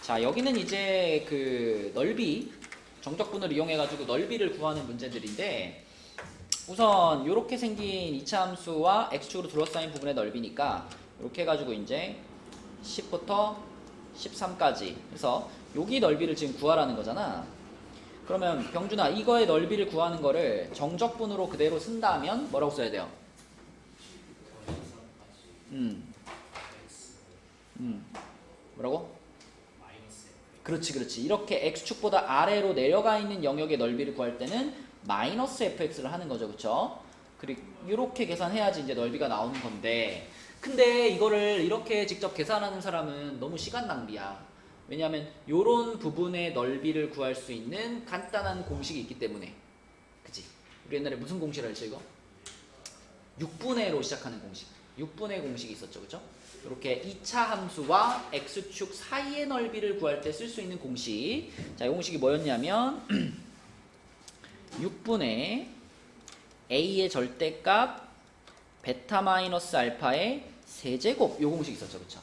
자, 여기는 이제 그 넓이, 정적분을 이용해가지고 넓이를 구하는 문제들인데, 우선 이렇게 생긴 이차 함수와 x축으로 둘러싸인 부분의 넓이니까 이렇게 해가지고 이제 10부터 13까지 해서 여기 넓이를 지금 구하라는 거잖아. 그러면 병준아, 이거의 넓이를 구하는 거를 정적분으로 그대로 쓴다면 뭐라고 써야 돼요? 뭐라고? 그렇지. 이렇게 x축보다 아래로 내려가 있는 영역의 넓이를 구할 때는 마이너스 fx를 하는 거죠. 그쵸? 그리고 이렇게 계산해야지 이제 넓이가 나오는 건데, 근데 이거를 이렇게 직접 계산하는 사람은 너무 시간 낭비야. 왜냐하면 요런 부분의 넓이를 구할 수 있는 간단한 공식이 있기 때문에. 그치? 우리 옛날에 무슨 공식을 했죠 이거? 6분의로 시작하는 공식. 6분의 공식이 있었죠. 그쵸? 이렇게 2차 함수와 x축 사이의 넓이를 구할 때 쓸 수 있는 공식. 자, 이 공식이 뭐였냐면 6분의 a의 절대값 베타 마이너스 알파의 세제곱, 요 공식이 있었죠. 그쵸?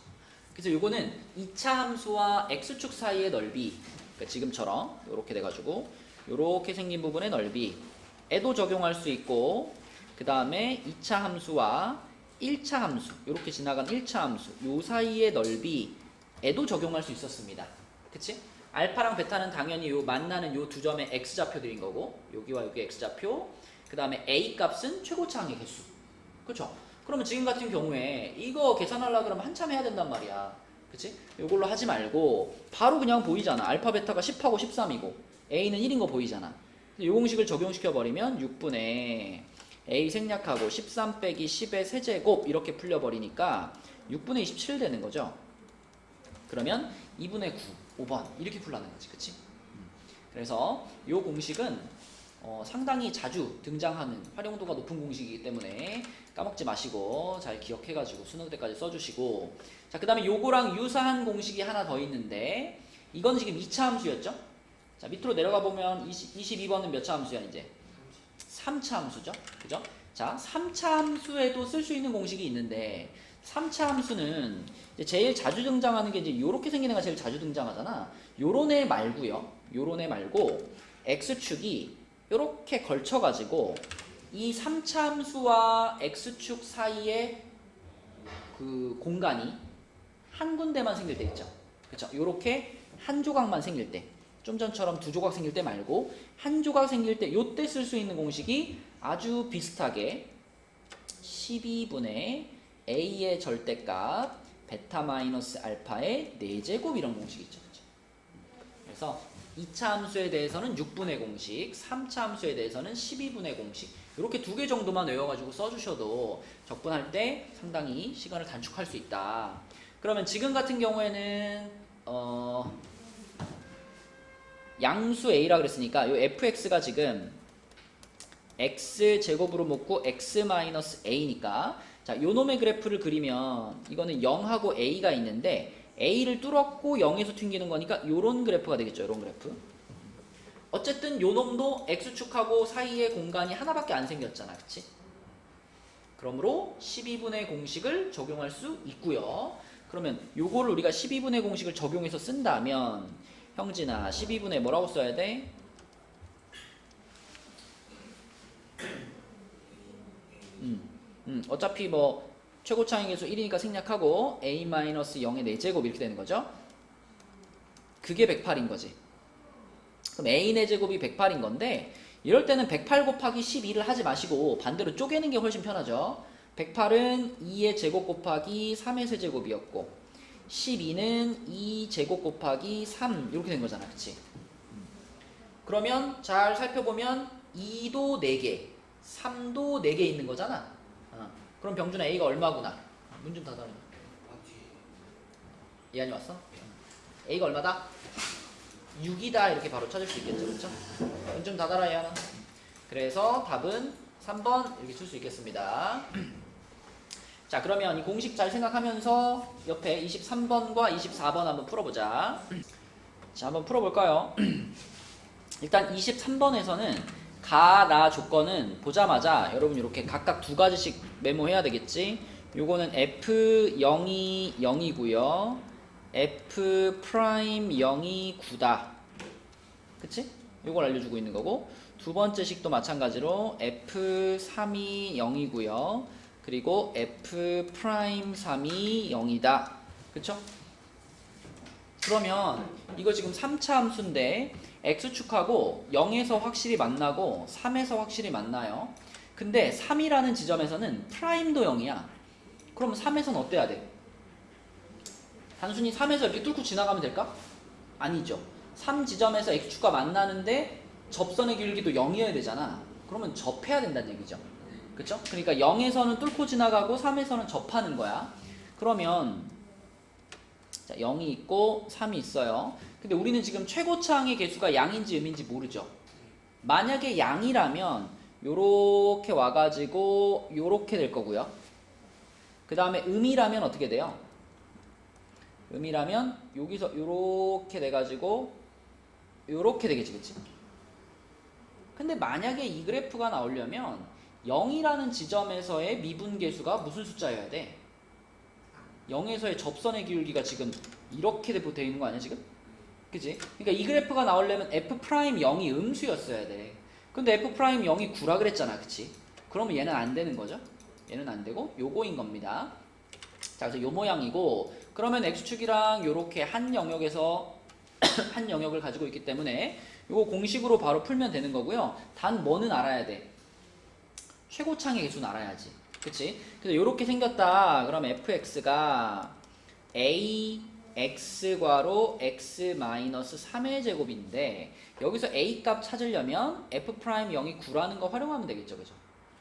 그래서 요거는 2차 함수와 x축 사이의 넓이, 그러니까 지금처럼 요렇게 돼가지고 요렇게 생긴 부분의 넓이에도 적용할 수 있고, 그 다음에 2차 함수와 1차 함수, 이렇게 지나간 1차 함수 요 사이의 넓이에도 적용할 수 있었습니다. 그치? 알파랑 베타는 당연히 요 만나는 요 두 점의 x좌표들인 거고, 여기와 여기 x좌표, 그 다음에 a 값은 최고차항의 개수. 그쵸? 그러면 지금 같은 경우에 이거 계산하려고 그러면 한참 해야 된단 말이야. 그치? 요걸로 하지 말고 바로 그냥 보이잖아. 알파 베타가 10하고 13이고 a는 1인 거 보이잖아. 이 공식을 적용시켜 버리면 6분의 a 생략하고 13 빼기 10의 세제곱 이렇게 풀려버리니까 6분의 27 되는 거죠. 그러면 2분의 9, 5번 이렇게 풀라는 거지. 그치? 그래서 이 공식은 상당히 자주 등장하는 활용도가 높은 공식이기 때문에 까먹지 마시고 잘 기억해가지고 수능 때까지 써주시고, 자, 그 다음에 요거랑 유사한 공식이 하나 더 있는데 이건 지금 2차 함수였죠? 자, 밑으로 내려가 보면 22번은 몇 차 함수야 이제? 3차 함수죠? 그죠? 자, 3차 함수에도 쓸 수 있는 공식이 있는데 3차 함수는 이제 제일 자주 등장하는 게 이제 요렇게 생긴 애가 제일 자주 등장하잖아. 요런 애 말고요. 요런 애 말고 x축이 요렇게 걸쳐가지고 이 3차 함수와 x축 사이에 그 공간이 한 군데만 생길 때 있죠. 그쵸? 요렇게 한 조각만 생길 때, 좀 전처럼 두 조각 생길 때 말고 한 조각 생길 때, 요때 쓸 수 있는 공식이 아주 비슷하게 12분의 a의 절대값 베타 마이너스 알파의 4제곱 이런 공식이 있죠. 그래서 2차 함수에 대해서는 6분의 공식, 3차 함수에 대해서는 12분의 공식, 이렇게 두 개 정도만 외워가지고 써주셔도 적분할 때 상당히 시간을 단축할 수 있다. 그러면 지금 같은 경우에는 양수 a라 그랬으니까 요 fx가 지금 x 제곱으로 묶고 x 마이너스 a니까, 자, 요 놈의 그래프를 그리면 이거는 0하고 a가 있는데 a를 뚫었고 0에서 튕기는 거니까 요런 그래프가 되겠죠. 요런 그래프. 어쨌든 요 놈도 x축하고 사이에 공간이 하나밖에 안 생겼잖아. 그치? 그러므로 12분의 공식을 적용할 수 있고요. 그러면 요거를 우리가 12분의 공식을 적용해서 쓴다면 형진아, 12분의 뭐라고 써야 돼? 어차피 뭐 최고차항의 개수 1이니까 생략하고 a-0의 4제곱 이렇게 되는 거죠. 그게 108인 거지. 그럼 a 4제곱이 108인 건데 이럴 때는 108 곱하기 12를 하지 마시고 반대로 쪼개는 게 훨씬 편하죠. 108은 2의 제곱 곱하기 3의 세제곱이었고 12는 2 제곱 곱하기 3 이렇게 된 거잖아. 그치? 그러면 잘 살펴보면 2도 4개, 3도 4개 있는 거잖아. 그럼 병준아 A가 얼마구나? 문 좀 닫아라. 이한이 왔어? A가 얼마다? 6이다 이렇게 바로 찾을 수 있겠죠. 그렇죠? 문 좀 닫아라 이한아. 그래서 답은 3번 이렇게 줄 수 있겠습니다. 자, 그러면 이 공식 잘 생각하면서 옆에 23번과 24번 한번 풀어보자. 자, 한번 풀어볼까요? 일단 23번에서는 가, 나 조건은 보자마자 여러분 이렇게 각각 두 가지씩 메모해야 되겠지. 요거는 F0이 0이고요. f 프라임 0이 9다. 그치? 요걸 알려주고 있는 거고, 두 번째 식도 마찬가지로 f3이 0이고요. 그리고 f 프라임 3이 0이다. 그쵸? 그러면 이거 지금 3차 함수인데 x축하고 0에서 확실히 만나고 3에서 확실히 만나요. 근데 3이라는 지점에서는 프라임도 0이야. 그러면 3에서는 어때야 돼? 단순히 3에서 이렇게 뚫고 지나가면 될까? 아니죠. 3 지점에서 x축과 만나는데 접선의 길기도 0이어야 되잖아. 그러면 접해야 된다는 얘기죠. 그쵸? 그러니까 0에서는 뚫고 지나가고 3에서는 접하는 거야. 그러면 자, 0이 있고 3이 있어요. 근데 우리는 지금 최고차항의 개수가 양인지 음인지 모르죠. 만약에 양이라면 요렇게 와가지고 요렇게 될 거고요. 그 다음에 음이라면 어떻게 돼요? 음이라면 여기서 요렇게 돼가지고 요렇게 되겠지, 그치? 근데 만약에 이 그래프가 나오려면 0이라는 지점에서의 미분계수가 무슨 숫자여야 돼? 0에서의 접선의 기울기가 지금 이렇게 되어 있는 거 아니야 지금? 그치? 그러니까 이 그래프가 나오려면 f'0이 음수였어야 돼. 근데 f'0이 9라 그랬잖아, 그치? 그러면 얘는 안 되는 거죠? 얘는 안 되고 요거인 겁니다. 자, 그래서 요 모양이고, 그러면 x축이랑 요렇게 한 영역에서 한 영역을 가지고 있기 때문에 요거 공식으로 바로 풀면 되는 거고요. 단 뭐는 알아야 돼? 최고차항의 개수는 알아야지. 그치? 그래서 요렇게 생겼다. 그럼 fx가 a x괄호 x-3의 제곱인데 여기서 a 값 찾으려면 f'0이 9라는 거 활용하면 되겠죠. 그죠?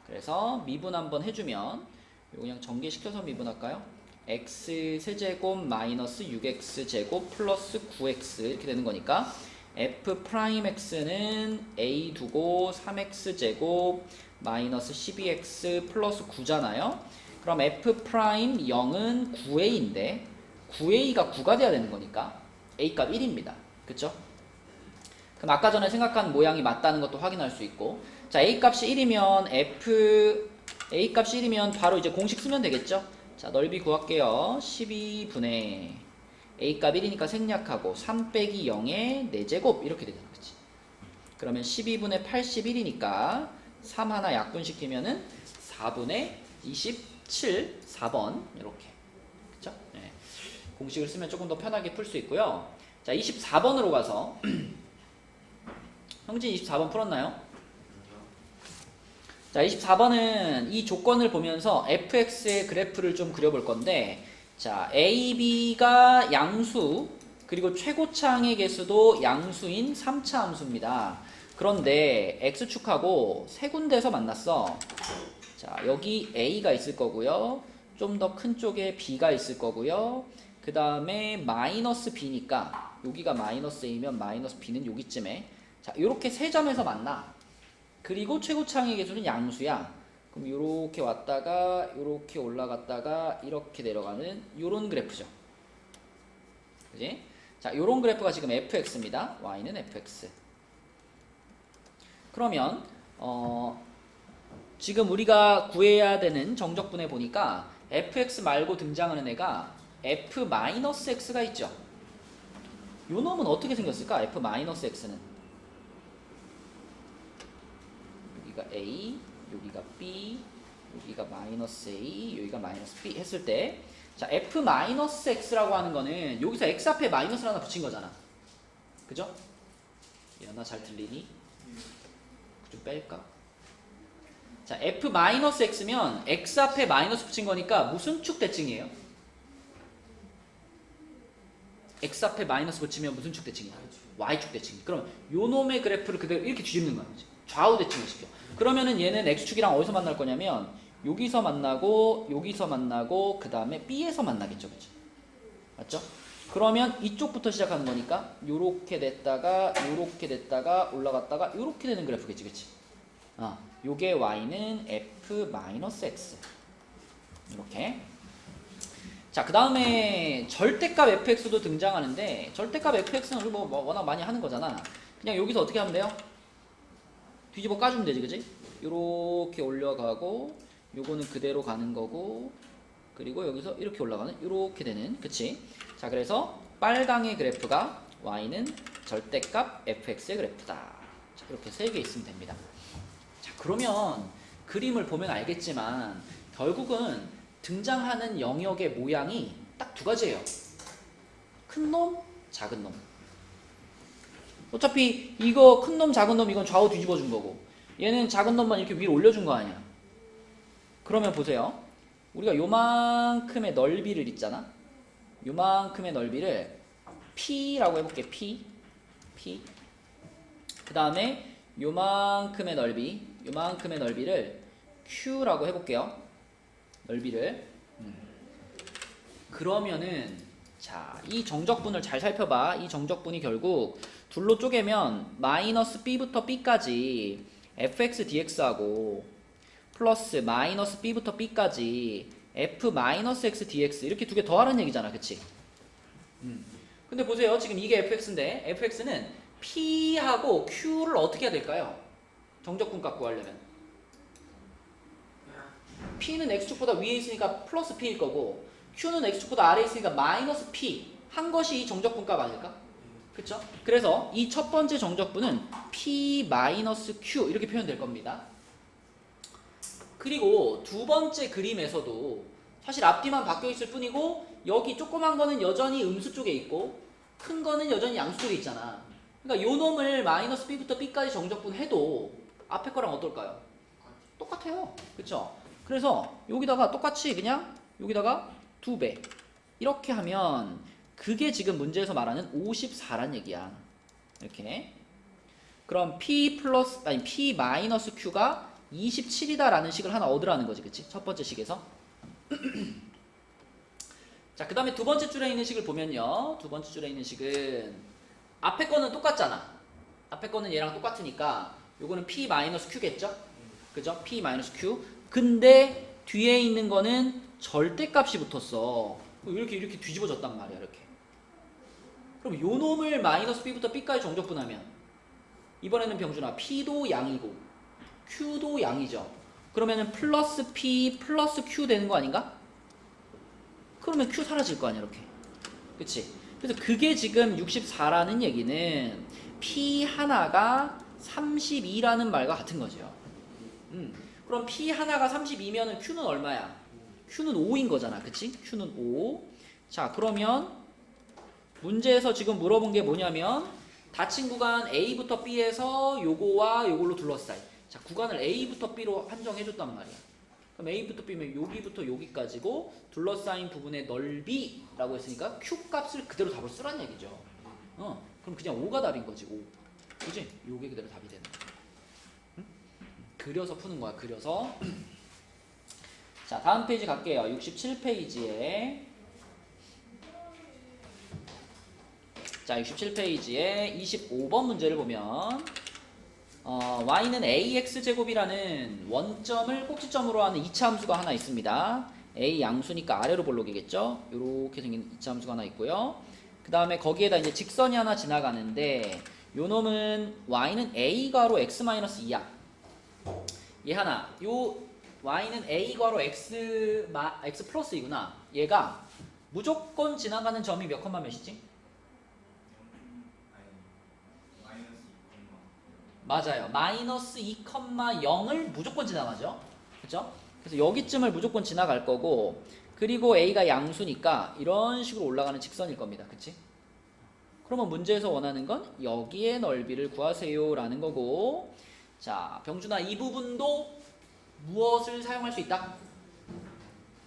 그래서 미분 한번 해주면 이거 그냥 전개시켜서 미분할까요? x 세제곱 마이너스 6x 제곱 플러스 9x 이렇게 되는 거니까 f'x는 a 두고 3x 제곱 마이너스 12x 플러스 9잖아요. 그럼 f'0은 9a인데 9a가 9가 돼야 되는 거니까 a 값 1입니다. 그쵸? 그럼 아까 전에 생각한 모양이 맞다는 것도 확인할 수 있고, 자, a 값이 1이면 a 값이 1이면 바로 이제 공식 쓰면 되겠죠? 자, 넓이 구할게요. 12분의 a 값 1이니까 생략하고 3 빼기 0의 4제곱 이렇게 되잖아. 그치? 그러면 12분의 81이니까 3 하나 약분시키면은 4분의 27, 4번 이렇게. 그쵸? 네. 공식을 쓰면 조금 더 편하게 풀 수 있고요. 자, 24번으로 가서 형진 24번 풀었나요? 자, 24번은 이 조건을 보면서 fx의 그래프를 좀 그려볼 건데, 자, a, b가 양수, 그리고 최고차항의 개수도 양수인 3차 함수입니다. 그런데 x축하고 세 군데에서 만났어. 자, 여기 a가 있을 거고요. 좀 더 큰 쪽에 b가 있을 거고요. 그 다음에 마이너스 b니까 여기가 마이너스 a면 마이너스 b는 여기쯤에, 자, 요렇게 세 점에서 만나. 그리고 최고차항의 개수는 양수야. 그럼 요렇게 왔다가 요렇게 올라갔다가 이렇게 내려가는 요런 그래프죠. 그지? 자, 요런 그래프가 지금 fx입니다. y는 fx. 그러면 지금 우리가 구해야 되는 정적분에 보니까 fx 말고 등장하는 애가 f-x가 있죠. 요 놈은 어떻게 생겼을까? f-x는 여기가 a, 여기가 b, 여기가 마이너스 a, 여기가 마이너스 b 했을 때, 자, f-x라고 하는 거는 여기서 x 앞에 마이너스를 하나 붙인 거잖아. 그죠? 야, 나 잘 들리니? 좀 뺄까? 자, f-x면 x 앞에 마이너스 붙인 거니까 무슨 축 대칭이에요? x 앞에 마이너스 붙이면 무슨 축 대칭이야? y축 대칭. 그럼 요 놈의 그래프를 그대로 이렇게 뒤집는 거야. 좌우 대칭을 시켜. 그러면은 얘는 x축이랑 어디서 만날 거냐면 여기서 만나고 여기서 만나고 그 다음에 b에서 만나겠죠. 그렇죠? 맞죠? 그러면 이쪽부터 시작하는 거니까 요렇게 됐다가 요렇게 됐다가 올라갔다가 요렇게 되는 그래프겠지. 그치? 요게 y는 f-x 이렇게. 자, 그 다음에 절대값 fx도 등장하는데, 절대값 fx는 우리 뭐 워낙 많이 하는 거잖아. 그냥 여기서 어떻게 하면 돼요? 뒤집어 까주면 되지, 그치? 요렇게 올려가고 요거는 그대로 가는 거고, 그리고 여기서 이렇게 올라가는 요렇게 되는, 그치? 자, 그래서 빨강의 그래프가 y는 절대값 fx의 그래프다. 자, 이렇게 3개 있으면 됩니다. 자, 그러면 그림을 보면 알겠지만 결국은 등장하는 영역의 모양이 딱 두 가지예요. 큰 놈, 작은 놈. 어차피 이거 큰 놈, 작은 놈 이건 좌우 뒤집어 준 거고 얘는 작은 놈만 이렇게 위로 올려준 거 아니야. 그러면 보세요. 우리가 요만큼의 넓이를 있잖아. 요만큼의 넓이를 P라고 해볼게. P. 그 다음에 요만큼의 넓이를 Q라고 해볼게요. 넓이를. 그러면은 자, 이 정적분을 잘 살펴봐. 이 정적분이 결국 둘로 쪼개면 마이너스 B부터 B까지 fx dx하고 플러스 마이너스 B부터 B까지 f 마이너스 x dx 이렇게 두 개 더하라는 얘기잖아. 그치? 근데 보세요. 지금 이게 fx인데 fx는 P하고 Q를 어떻게 해야 될까요? 정적분 값 구하려면 P는 x축보다 위에 있으니까 플러스 P일 거고 Q는 x축보다 아래에 있으니까 마이너스 P 한 것이 이 정적분 값 아닐까? 그쵸? 그래서 이 첫 번째 정적분은 P 마이너스 Q 이렇게 표현될 겁니다. 그리고 두 번째 그림에서도 사실 앞뒤만 바뀌어 있을 뿐이고 여기 조그만 거는 여전히 음수 쪽에 있고 큰 거는 여전히 양수 쪽에 있잖아. 그러니까 요 놈을 마이너스 B부터 B까지 정적분 해도 앞에 거랑 어떨까요? 똑같아요. 그쵸? 그래서 여기다가 똑같이 그냥 여기다가 2배 이렇게 하면 그게 지금 문제에서 말하는 54란 얘기야. 이렇게. 그럼 P 마이너스 Q가 27이다라는 식을 하나 얻으라는 거지. 그치? 첫 번째 식에서. 자, 그 다음에 두 번째 줄에 있는 식을 보면요. 두 번째 줄에 있는 식은 앞에 거는 똑같잖아. 앞에 거는 얘랑 똑같으니까 요거는 P 마이너스 Q겠죠? 그죠? P 마이너스 Q. 근데 뒤에 있는 거는 절대값이 붙었어. 이렇게 뒤집어졌단 말이야. 이렇게. 그럼 요 놈을 마이너스 B부터 B까지 정적분하면 이번에는 병준아 P도 양이고 Q도 양이죠. 그러면은 플러스 P 플러스 Q 되는 거 아닌가? 그러면 Q 사라질 거 아니야. 이렇게. 그치? 그래서 그게 지금 64라는 얘기는 P 하나가 32라는 말과 같은 거죠. 그럼 P 하나가 32면은 Q는 얼마야? Q는 5인 거잖아. 그치? Q는 5. 자, 그러면 문제에서 지금 물어본 게 뭐냐면 닫힌 구간 A부터 B에서 요거와 요걸로 둘러싸인. 자, 구간을 A부터 B로 한정해줬단 말이야. 그럼 A부터 B면 여기부터 여기까지고 둘러싸인 부분의 넓이라고 했으니까 Q 값을 그대로 답을 쓰란 얘기죠. 그럼 그냥 5가 답인 거지. 5. 그지? 요게 그대로 답이 되는 거야. 응? 그려서 푸는 거야. 그려서. 자, 다음 페이지 갈게요. 67페이지에 자, 67페이지에 25번 문제를 보면 y는 ax제곱이라는 원점을 꼭지점으로 하는 2차 함수가 하나 있습니다. a 양수니까 아래로 볼록이겠죠? 이렇게 생긴 2차 함수가 하나 있고요. 그 다음에 거기에다 이제 직선이 하나 지나가는데 요 놈은 y는 a 괄호 x-2야. 얘 하나. 요 y는 a 괄호 x 플러스이구나. 얘가 무조건 지나가는 점이 몇 컴마 몇이지? 맞아요. 마이너스 2,0을 무조건 지나가죠. 그죠? 그래서 여기쯤을 무조건 지나갈 거고 그리고 a가 양수니까 이런 식으로 올라가는 직선일 겁니다. 그치? 그러면 문제에서 원하는 건 여기의 넓이를 구하세요 라는 거고 자, 병준아 이 부분도 무엇을 사용할 수 있다?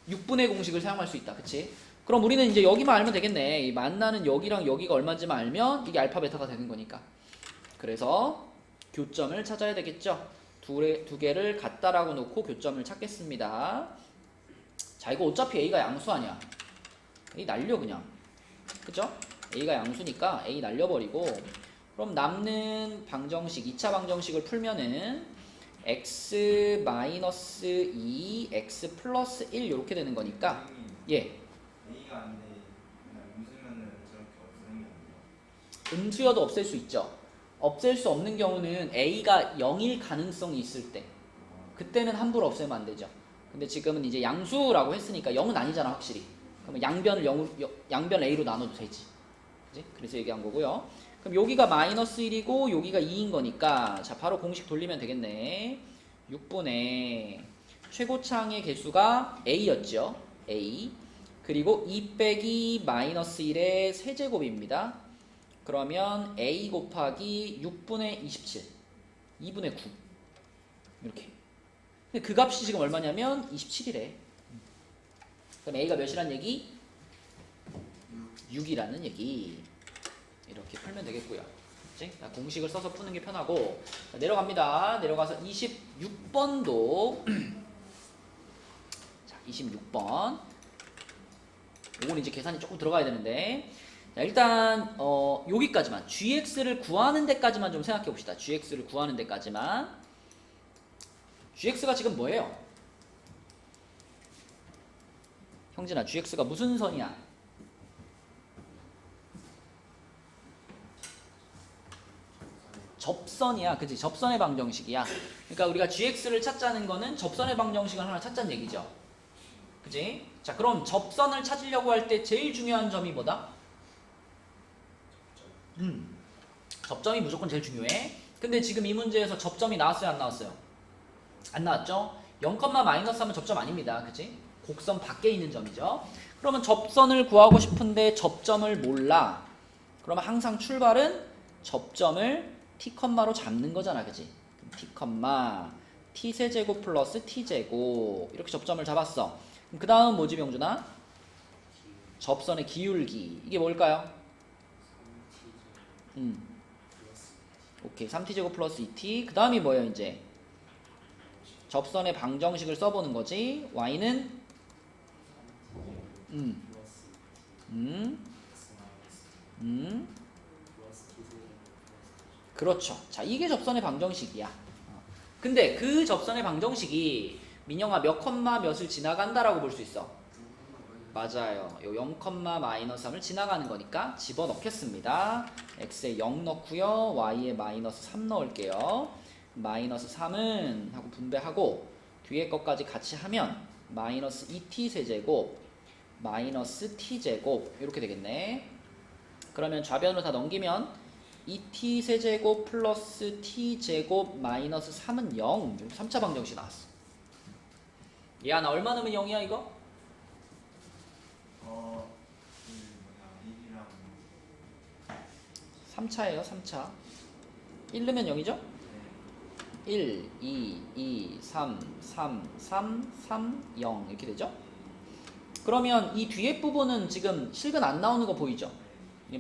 6분의 공식을 사용할 수 있다. 그치? 그럼 우리는 이제 여기만 알면 되겠네. 이 만나는 여기랑 여기가 얼마인지만 알면 이게 알파 베타가 되는 거니까. 그래서 교점을 찾아야 되겠죠. 두 개를 같다라고 놓고 교점을 찾겠습니다. 자, 이거 어차피 a가 양수 아니야. a 날려 그냥. 그죠? a가 양수니까 a 날려버리고 그럼 남는 방정식 2차 방정식을 풀면은 x-2 x 플러스 1 이렇게 되는 거니까 예. a가 안 돼. 그냥 음수면은 저렇게 없애는 게 아니에요. 음수여도 없앨 수 있죠. 없앨 수 없는 경우는 a가 0일 가능성이 있을 때 그때는 함부로 없애면 안 되죠. 근데 지금은 이제 양수라고 했으니까 0은 아니잖아 확실히. 그러면 양변을 양변 a로 나눠도 되지. 그지? 그래서 얘기한 거고요. 그럼 여기가 마이너스 1이고 여기가 2인 거니까 자 바로 공식 돌리면 되겠네. 6분의 최고창의 개수가 a였죠. a 그리고 2 빼기 마이너스 1의 세제곱입니다. 그러면 a 곱하기 6분의 27 2분의 9 이렇게. 근데 그 값이 지금 얼마냐면 27이래. 그럼 a가 몇이란 얘기? 6이라는 얘기. 이렇게 풀면 되겠고요. 그치? 공식을 써서 푸는 게 편하고. 자, 내려갑니다. 내려가서 26번도 자, 26번. 이건 이제 계산이 조금 들어가야 되는데. 자, 일단 여기까지만 gx를 구하는 데까지만 좀 생각해 봅시다. gx를 구하는 데까지만. gx가 지금 뭐예요? 형진아, gx가 무슨 선이야? 접선이야. 그치? 접선의 방정식이야. 그러니까 우리가 gx를 찾자는 거는 접선의 방정식을 하나 찾자는 얘기죠. 그치? 자, 그럼 접선을 찾으려고 할 때 제일 중요한 점이 뭐다? 접점이 무조건 제일 중요해. 근데 지금 이 문제에서 접점이 나왔어요? 안 나왔어요? 안 나왔죠? 0, 마이너스 하면 접점 아닙니다. 그치? 곡선 밖에 있는 점이죠. 그러면 접선을 구하고 싶은데 접점을 몰라. 그러면 항상 출발은 접점을 t,로 잡는 거잖아. 그치? t, t세제곱 플러스 t제곱 이렇게 접점을 잡았어. 그 다음 뭐지 병준아? 접선의 기울기. 이게 뭘까요? 오케이. 3t제곱 플러스 2t. 그 다음이 뭐예요 이제? 접선의 방정식을 써보는 거지. y는 그렇죠. 자, 이게 접선의 방정식이야. 근데 그 접선의 방정식이 민영아 몇 컴마 몇을 지나간다라고 볼 수 있어. 맞아요. 요 0, 마이너스 3을 지나가는 거니까 집어넣겠습니다. x에 0 넣고요. y에 마이너스 3 넣을게요. 마이너스 3은 하고 분배하고 뒤에 것까지 같이 하면 마이너스 2t 세제곱 마이너스 t제곱 이렇게 되겠네. 그러면 좌변으로 다 넘기면 2t 세제곱 플러스 t제곱 마이너스 3은 0. 3차 방정식 나왔어. 얘 하나 얼마 넣으면 0이야 이거? 3차예요 3차. 1 넣으면 0이죠? 1, 2, 2, 3, 3, 3, 3, 0 이렇게 되죠? 그러면 이 뒤에 부분은 지금 실근 안 나오는 거 보이죠?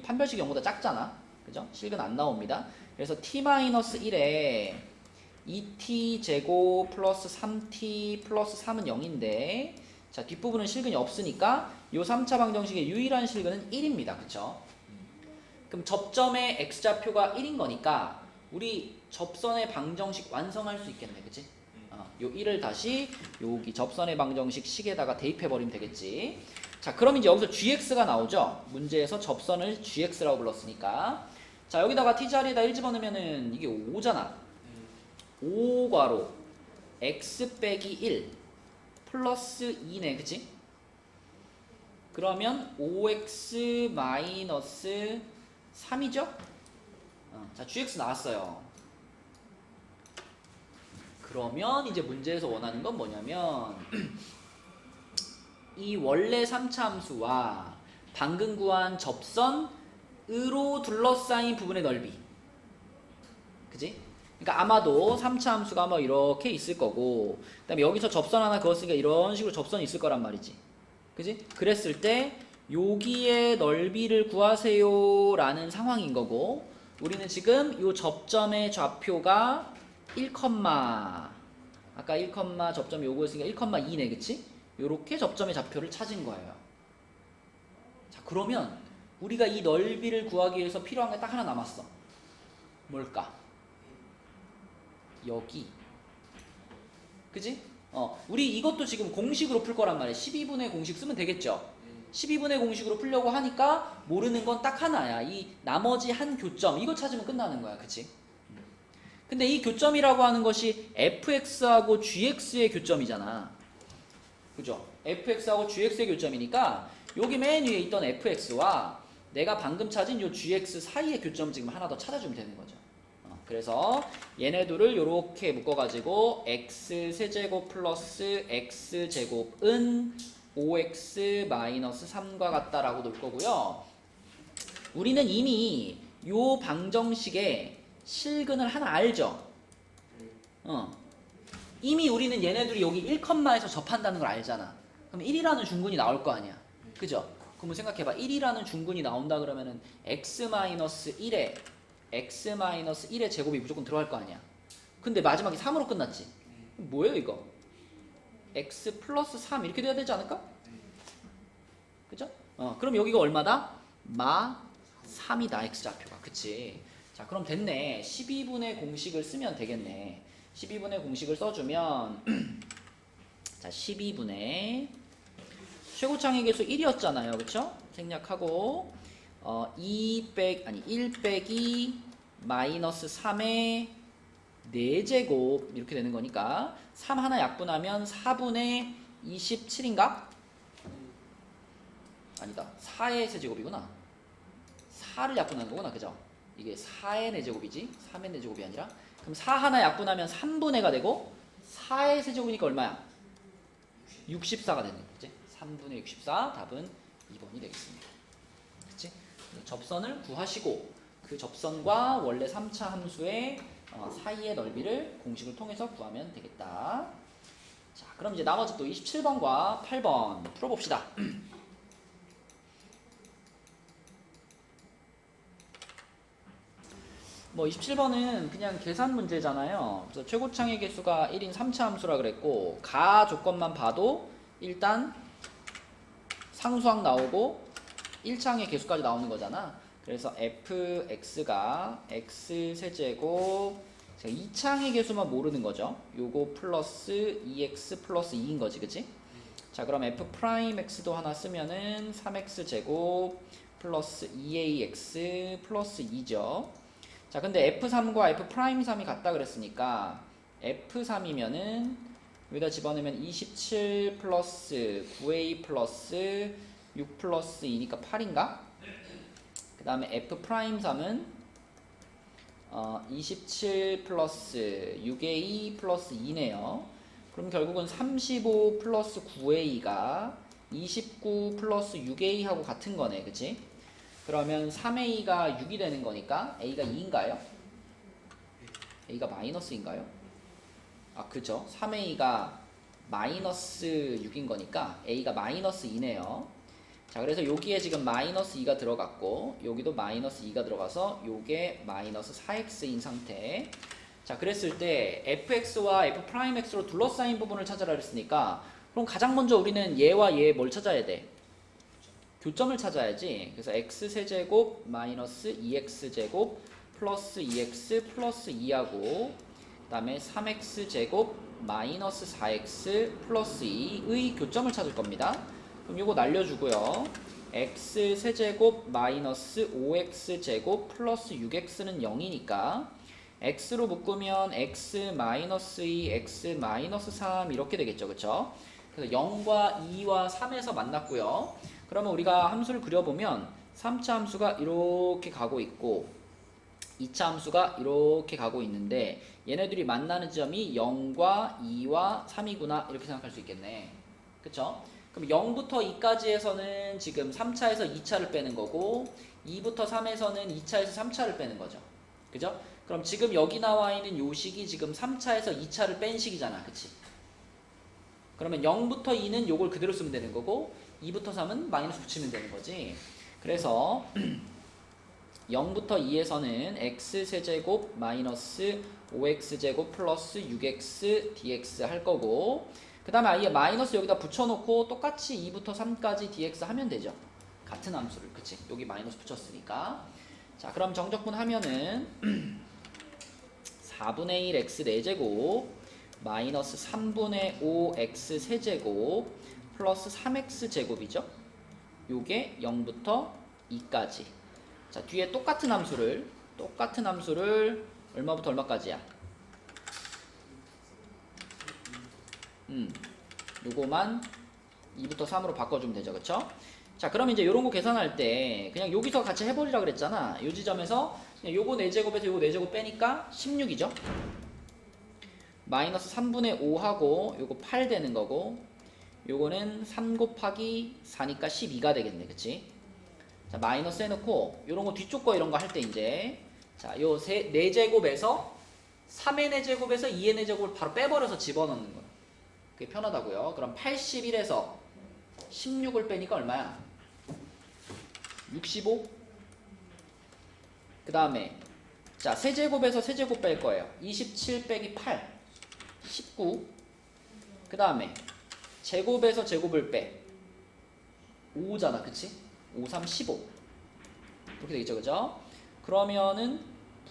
판별식이 0보다 작잖아. 그죠? 실근 안 나옵니다. 그래서 t-1에 2t 제곱 플러스 3t 플러스 3은 0인데 자 뒷부분은 실근이 없으니까 요 3차 방정식의 유일한 실근은 1입니다. 그쵸? 그럼 접점의 x좌표가 1인 거니까 우리 접선의 방정식 완성할 수 있겠네. 그치? 요 1을 다시 여기 접선의 방정식 식에다가 대입해버리면 되겠지. 자 그럼 이제 여기서 gx가 나오죠. 문제에서 접선을 gx라고 불렀으니까 자 여기다가 t자리에다 1 집어넣으면은 이게 5잖아. 5괄호 x 빼기 1 플러스 2네. 그치? 그러면 5x 마이너스 3이죠? 자 gx 나왔어요. 그러면 이제 문제에서 원하는 건 뭐냐면 이 원래 3차 함수와 방금 구한 접선으로 둘러싸인 부분의 넓이. 그지? 그러니까 아마도 3차 함수가 뭐 이렇게 있을 거고 그 다음에 여기서 접선 하나 그었으니까 이런 식으로 접선이 있을 거란 말이지. 그지? 그랬을 때 여기의 넓이를 구하세요 라는 상황인 거고 우리는 지금 이 접점의 좌표가 1, 아까 1, 접점이 요거였으니까 1,2네. 그치? 요렇게 접점의 좌표를 찾은 거예요. 자 그러면 우리가 이 넓이를 구하기 위해서 필요한 게 딱 하나 남았어. 뭘까? 여기. 그지? 우리 이것도 지금 공식으로 풀 거란 말이야. 12분의 공식 쓰면 되겠죠? 12분의 공식으로 풀려고 하니까 모르는 건 딱 하나야. 이 나머지 한 교점 이거 찾으면 끝나는 거야. 그치? 근데 이 교점이라고 하는 것이 fx하고 gx의 교점이잖아. 그죠? fx하고 gx의 교점이니까 여기 맨 위에 있던 fx와 내가 방금 찾은 요 gx 사이의 교점 지금 하나 더 찾아주면 되는 거죠. 그래서 얘네들을 이렇게 묶어가지고 x 세제곱 플러스 x 제곱은 5x 마이너스 3과 같다라고 놓을 거고요. 우리는 이미 요 방정식의 실근을 하나 알죠? 이미 우리는 얘네들이 여기 1컴마에서 접한다는 걸 알잖아. 그럼 1이라는 중근이 나올 거 아니야. 그죠? 그러면 생각해봐. 1이라는 중근이 나온다 그러면은 x-1에 x-1의 제곱이 무조건 들어갈 거 아니야. 근데 마지막에 3으로 끝났지. 뭐예요 이거? x 플러스 3 이렇게 돼야 되지 않을까? 그죠? 그럼 여기가 얼마다? 마 3이다 x좌표가. 그치? 자 그럼 됐네. 12분의 공식을 쓰면 되겠네. 12분의 공식을 써주면 자 12분의 최고창의 계수 1이었잖아요. 그쵸? 생략하고 1 빼기 마이너스 3의 4제곱 이렇게 되는 거니까 3 하나 약분하면 4분의 27인가? 아니다. 4의 세제곱이구나. 4를 약분하는 거구나. 그죠? 이게 4의 4제곱이지 3의 4제곱이 아니라. 그럼 4 하나 약분하면 3분의 가 되고 4의 세제곱이니까 얼마야? 64가 되는 거지. 3분의 64 답은 2번이 되겠습니다. 그치? 접선을 구하시고 그 접선과 원래 3차 함수의 사이의 넓이를 공식을 통해서 구하면 되겠다. 자, 그럼 이제 나머지 또 27번과 8번 풀어봅시다. 뭐 27번은 그냥 계산 문제잖아요. 그래서 최고창의 개수가 1인 3차 함수라 그랬고 가 조건만 봐도 일단 상수항 나오고 1차항의 개수까지 나오는 거잖아. 그래서 fx가 x 세제곱 2차항의 개수만 모르는 거죠. 요거 플러스 2x 플러스 2인 거지, 그치? 자, 그럼 f 프라임 x도 하나 쓰면은 3x 제곱 플러스 2ax 플러스 2죠. 자, 근데 f3과 f 프라임 3이 같다 그랬으니까 f3이면은 여기다 집어넣으면 27 플러스 9a 플러스 6 플러스 2니까 8인가? 그 다음에 f 프라임 3은 27 플러스 6a 플러스 2네요. 그럼 결국은 35 플러스 9a가 29 플러스 6a하고 같은 거네, 그치? 그러면 3a가 6이 되는 거니까 a가 2인가요? a가 마이너스인가요? 아, 그죠? 3a가 마이너스 6인 거니까 a가 마이너스 2네요. 자, 그래서 여기에 지금 마이너스 2가 들어갔고 여기도 마이너스 2가 들어가서 요게 마이너스 4x인 상태. 자, 그랬을 때 fx와 f'x로 둘러싸인 부분을 찾아라 그랬으니까 그럼 가장 먼저 우리는 얘와 얘 뭘 찾아야 돼? 교점을 찾아야지. 그래서 x세제곱 마이너스 2x제곱 플러스 2x 플러스 2하고 그 다음에 3x제곱 마이너스 4x 플러스 2의 교점을 찾을 겁니다. 그럼 이거 날려주고요. x세제곱 마이너스 5x제곱 플러스 6x는 0이니까 x로 묶으면 x 마이너스 2, x 마이너스 3 이렇게 되겠죠. 그쵸? 그래서 0과 2와 3에서 만났고요. 그러면 우리가 함수를 그려보면 3차 함수가 이렇게 가고 있고 2차 함수가 이렇게 가고 있는데 얘네들이 만나는 지점이 0과 2와 3이구나 이렇게 생각할 수 있겠네. 그쵸? 그럼 0부터 2까지에서는 지금 3차에서 2차를 빼는 거고 2부터 3에서는 2차에서 3차를 빼는 거죠. 그죠? 그럼 지금 여기 나와 있는 요 식이 지금 3차에서 2차를 뺀 식이잖아. 그치? 그러면 0부터 2는 요걸 그대로 쓰면 되는 거고 2부터 3은 마이너스 붙이면 되는 거지. 그래서 0부터 2에서는 x세제곱 마이너스 5x제곱 플러스 6x dx 할 거고 그 다음에 아예 마이너스 여기다 붙여놓고 똑같이 2부터 3까지 dx 하면 되죠. 같은 함수를. 그치? 여기 마이너스 붙였으니까. 자, 그럼 정적분 하면은 4분의 1 x 4제곱 마이너스 3분의 5 x 세제곱 플러스 3x 제곱이죠. 요게 0부터 2까지. 자, 뒤에 똑같은 함수를 얼마부터 얼마까지야? 요거만 2부터 3으로 바꿔주면 되죠. 그쵸? 자, 자, 그럼 이제 요런 거 계산할 때 그냥 여기서 같이 해버리라 그랬잖아. 요 지점에서 그냥 요거 4제곱에서 요거 4제곱 빼니까 16이죠. 마이너스 3분의 5 하고 요거 8 되는 거고, 요거는 3 곱하기 4니까 12가 되겠네. 그치? 자, 마이너스 해놓고 요런 거 뒤쪽 거 이런 거 할 때 이제 자, 요 4제곱에서 3의 4제곱에서 2의 4제곱을 바로 빼버려서 집어넣는 거예요. 그게 편하다고요. 그럼 81에서 16을 빼니까 얼마야? 65. 그 다음에 자, 세제곱에서 세제곱 뺄 거예요. 27 빼기 8 19. 그 다음에 제곱에서 제곱을 빼 5잖아. 그치? 5, 3, 15 이렇게 되겠죠. 그죠? 그러면은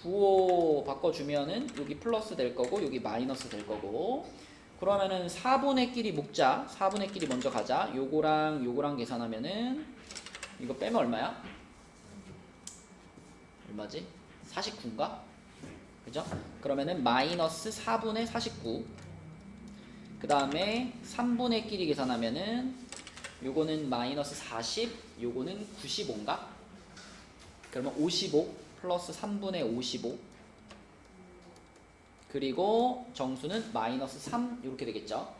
부호 바꿔주면은 여기 플러스 될 거고 여기 마이너스 될 거고, 그러면은 4분의 끼리 묶자. 4분의 끼리 먼저 가자. 요거랑 요거랑 계산하면은 이거 빼면 얼마야? 얼마지? 49인가? 그죠? 그러면은 마이너스 4분의 49. 그 다음에 3분의 끼리 계산하면은 요거는 마이너스 40, 요거는 95인가? 그러면 55 플러스 3분의 55. 그리고 정수는 마이너스 3 이렇게 되겠죠.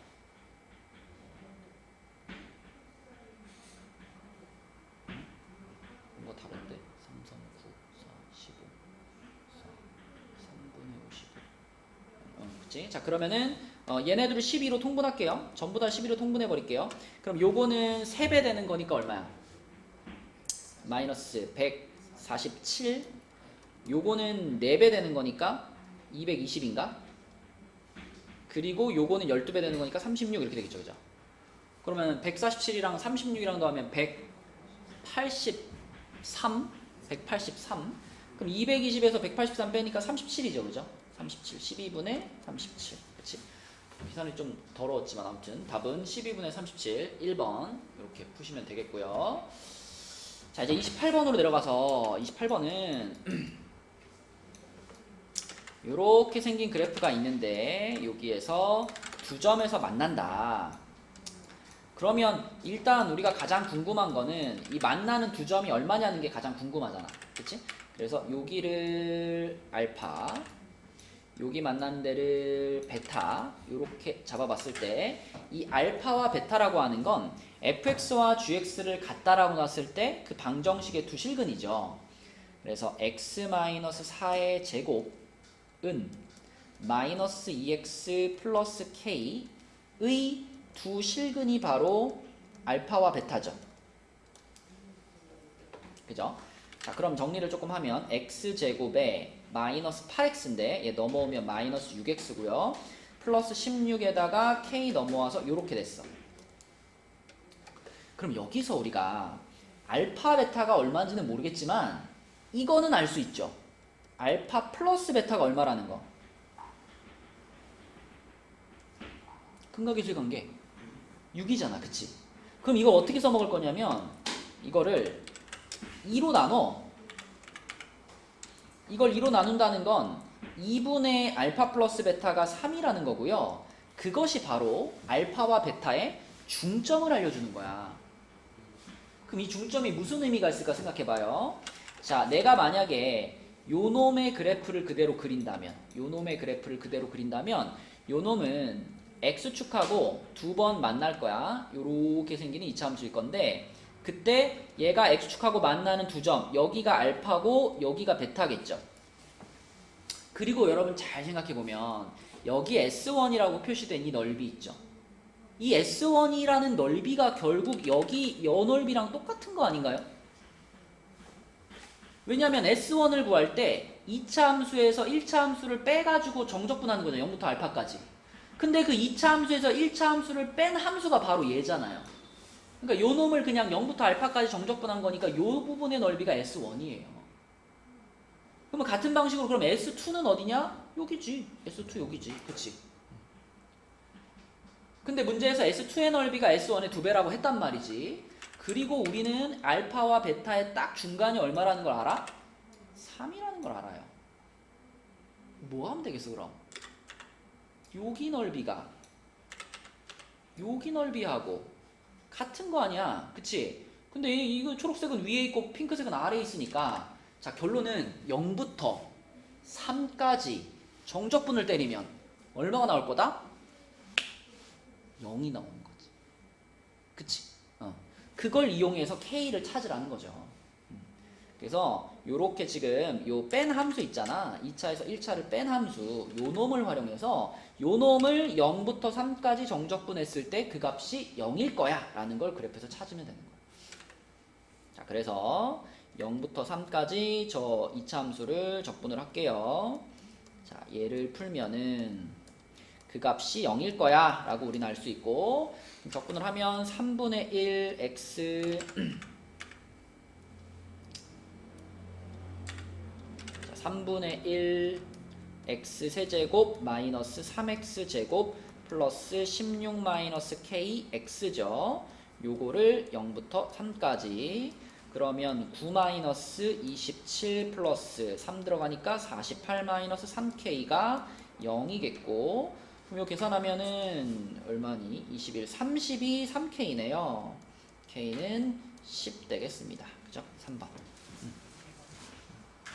이거 다른데? 3, 3, 9, 4, 15, 4, 3분의 55. 그치? 자, 그러면은 얘네들을 12로 통분할게요. 전부 다 12로 통분해 버릴게요. 그럼 요거는 3배 되는 거니까 얼마야? 마이너스 147. 요거는 4배 되는 거니까 220인가? 그리고 요거는 12배 되는 거니까 36 이렇게 되겠죠. 그죠? 그러면 147이랑 36이랑 더하면 183. 183. 그럼 220에서 183 빼니까 37이죠. 그죠? 37. 12분의 37. 그치? 계산이 좀 더러웠지만 아무튼 답은 12분의 37. 1번. 이렇게 푸시면 되겠고요. 자, 이제 28번으로 내려가서 28번은 이렇게 생긴 그래프가 있는데 여기에서 두 점에서 만난다. 그러면 일단 우리가 가장 궁금한 거는 이 만나는 두 점이 얼마냐는 게 가장 궁금하잖아. 그치? 그래서 여기를 알파, 여기 만나는 데를 베타 이렇게 잡아봤을 때 이 알파와 베타라고 하는 건 fx와 gx를 같다라고 놨을 때 그 방정식의 두 실근이죠. 그래서 x-4의 제곱은 마이너스 2x 플러스 k의 두 실근이 바로 알파와 베타죠. 그죠? 자, 그럼 정리를 조금 하면 x제곱에 마이너스 8x인데 얘 넘어오면 마이너스 6x고요. 플러스 16에다가 k 넘어와서 이렇게 됐어. 그럼 여기서 우리가 알파 베타가 얼마인지는 모르겠지만 이거는 알 수 있죠. 알파 플러스 베타가 얼마라는 거. 근각의수의 관계 6이잖아. 그치? 그럼 이거 어떻게 써먹을 거냐면 이거를 2로 나눠. 이걸 2로 나눈다는 건 2분의 알파 플러스 베타가 3이라는 거고요. 그것이 바로 알파와 베타의 중점을 알려주는 거야. 그럼 이 중점이 무슨 의미가 있을까 생각해봐요. 자, 내가 만약에 요 놈의 그래프를 그대로 그린다면 요 놈은 x축하고 두 번 만날 거야. 요렇게 생기는 이차함수일 건데 그때 얘가 x축하고 만나는 두 점, 여기가 알파고 여기가 베타겠죠. 그리고 여러분 잘 생각해보면 여기 S1이라고 표시된 이 넓이 있죠. 이 S1이라는 넓이가 결국 여기 여 넓이랑 똑같은 거 아닌가요? 왜냐하면 S1을 구할 때 2차 함수에서 1차 함수를 빼가지고 정적분하는 거죠. 0부터 알파까지. 근데 그 2차 함수에서 1차 함수를 뺀 함수가 바로 얘잖아요. 그러니까 요 놈을 그냥 0부터 알파까지 정적분한 거니까 요 부분의 넓이가 S1이에요. 그러면 같은 방식으로 그럼 S2는 어디냐? 여기지. S2 여기지. 그치? 근데 문제에서 S2의 넓이가 S1의 2배라고 했단 말이지. 그리고 우리는 알파와 베타의 딱 중간이 얼마라는 걸 알아? 3이라는 걸 알아요. 뭐 하면 되겠어 그럼? 여기 넓이하고 같은 거 아니야. 그치? 근데 이거 초록색은 위에 있고 핑크색은 아래에 있으니까 자 결론은 0부터 3까지 정적분을 때리면 얼마가 나올 거다? 0이 나오는 거지. 그치? 그걸 이용해서 K를 찾으라는 거죠. 그래서 요렇게 지금 요 뺀 함수 있잖아. 2차에서 1차를 뺀 함수 요 놈을 활용해서 요 놈을 0부터 3까지 정적분했을 때 그 값이 0일 거야 라는 걸 그래프에서 찾으면 되는 거야. 자 그래서 0부터 3까지 저 2차 함수를 적분을 할게요. 자 얘를 풀면은 그 값이 0일 거야 라고 우리는 알 수 있고 적분을 하면 3분의 1 x 3분의 1 x 세제곱 마이너스 3x 제곱 플러스 16 마이너스 k x죠. 요거를 0부터 3까지 그러면 9 마이너스 27 플러스 3 들어가니까 48 마이너스 3k가 0이겠고 그럼 요 계산하면은 얼마니? 21, 32, 3k네요. k는 10 되겠습니다. 그죠? 3번.